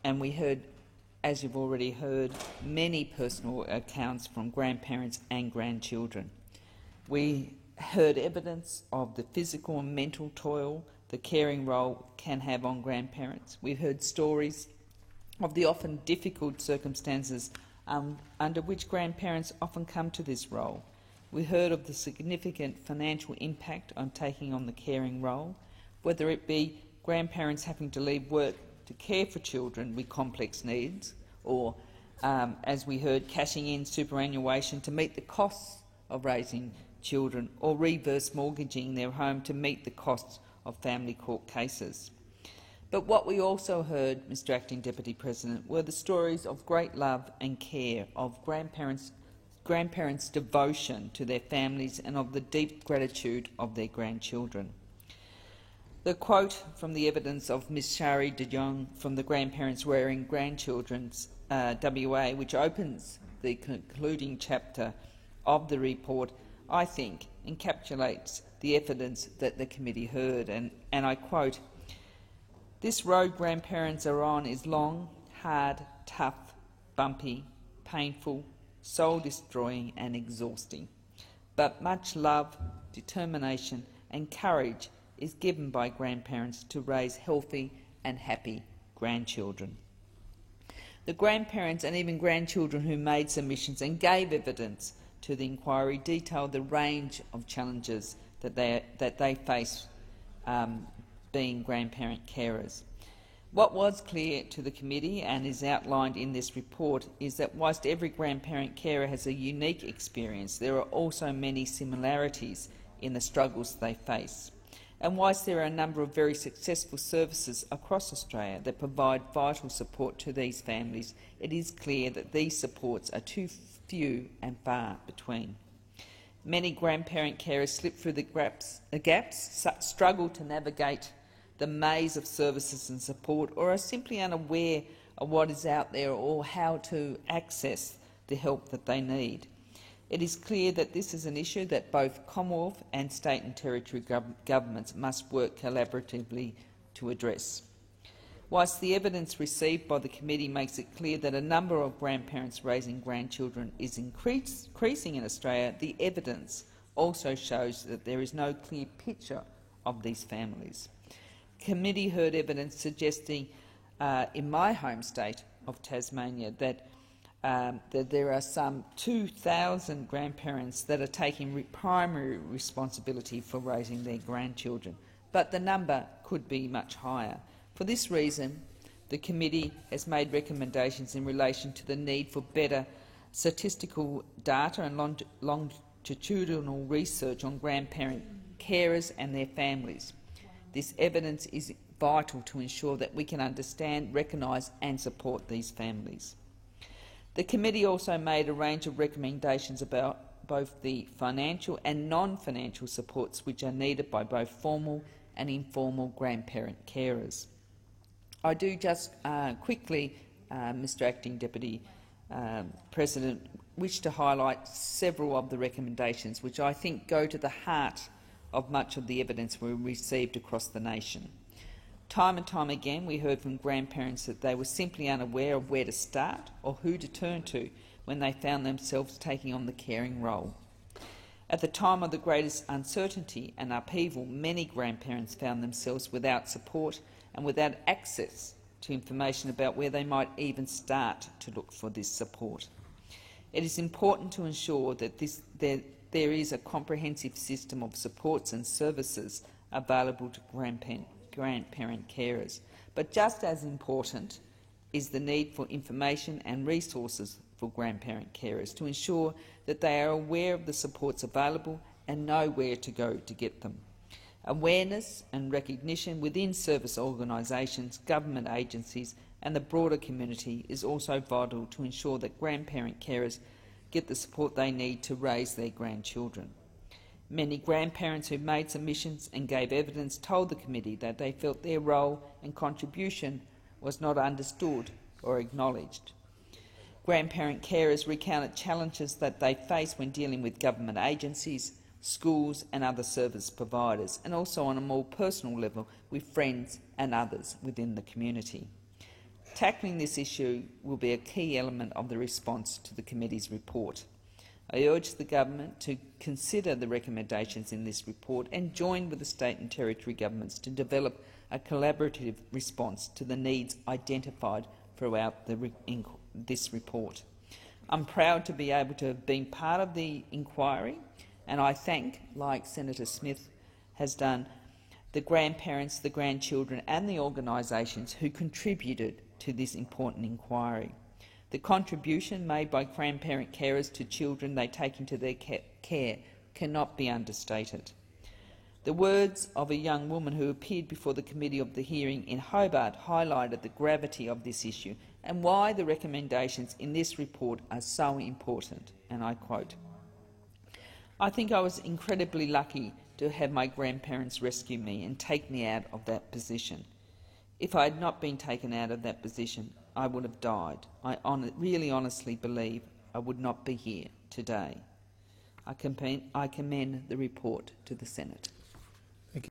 and we heard, as you've already heard, many personal accounts from grandparents and grandchildren. We heard evidence of the physical and mental toll the caring role can have on grandparents. We've heard stories of the often difficult circumstances under which grandparents often come to this role. We heard of the significant financial impact on taking on the caring role, whether it be grandparents having to leave work to care for children with complex needs, or, as we heard, cashing in superannuation to meet the costs of raising children, or reverse mortgaging their home to meet the costs of family court cases. But what we also heard, Mr Acting Deputy President, were the stories of great love and care, of grandparents' devotion to their families and of the deep gratitude of their grandchildren. The quote from the evidence of Ms Shari de Jong from the Grandparents Rearing Grandchildren's WA, which opens the concluding chapter of the report, I think encapsulates the evidence that the committee heard, and I quote, "This road grandparents are on is long, hard, tough, bumpy, painful, soul-destroying and exhausting. But much love, determination and courage is given by grandparents to raise healthy and happy grandchildren." The grandparents and even grandchildren who made submissions and gave evidence to the inquiry detailed the range of challenges that they face being grandparent carers. What was clear to the committee and is outlined in this report is that whilst every grandparent carer has a unique experience, there are also many similarities in the struggles they face. And whilst there are a number of very successful services across Australia that provide vital support to these families, it is clear that these supports are too few and far between. Many grandparent carers slip through the gaps, struggle to navigate the maze of services and support, or are simply unaware of what is out there or how to access the help that they need. It is clear that this is an issue that both Commonwealth and state and territory governments must work collaboratively to address. Whilst the evidence received by the committee makes it clear that a number of grandparents raising grandchildren is increasing in Australia, the evidence also shows that there is no clear picture of these families. The committee heard evidence suggesting in my home state of Tasmania that there are some 2,000 grandparents that are taking primary responsibility for raising their grandchildren, but the number could be much higher. For this reason, the committee has made recommendations in relation to the need for better statistical data and longitudinal research on grandparent carers and their families. This evidence is vital to ensure that we can understand, recognise and support these families. The committee also made a range of recommendations about both the financial and non-financial supports which are needed by both formal and informal grandparent carers. I do just quickly, Mr Acting Deputy President, wish to highlight several of the recommendations which I think go to the heart of much of the evidence we received across the nation. Time and time again we heard from grandparents that they were simply unaware of where to start or who to turn to when they found themselves taking on the caring role. At the time of the greatest uncertainty and upheaval, many grandparents found themselves without support and without access to information about where they might even start to look for this support. It is important to ensure that there is a comprehensive system of supports and services available to grandparent carers. But just as important is the need for information and resources for grandparent carers to ensure that they are aware of the supports available and know where to go to get them. Awareness and recognition within service organisations, government agencies and the broader community is also vital to ensure that grandparent carers get the support they need to raise their grandchildren. Many grandparents who made submissions and gave evidence told the committee that they felt their role and contribution was not understood or acknowledged. Grandparent carers recounted challenges that they face when dealing with government agencies, schools and other service providers, and also on a more personal level with friends and others within the community. Tackling this issue will be a key element of the response to the committee's report. I urge the government to consider the recommendations in this report and join with the state and territory governments to develop a collaborative response to the needs identified throughout this report. I'm proud to be able to have been part of the inquiry, and I thank, like Senator Smith has done, the grandparents, the grandchildren and the organisations who contributed to this important inquiry. The contribution made by grandparent carers to children they take into their care cannot be understated. The words of a young woman who appeared before the committee of the hearing in Hobart highlighted the gravity of this issue and why the recommendations in this report are so important, and I quote, "I think I was incredibly lucky to have my grandparents rescue me and take me out of that position. If I had not been taken out of that position, I would have died. I really honestly believe I would not be here today." I commend the report to the Senate.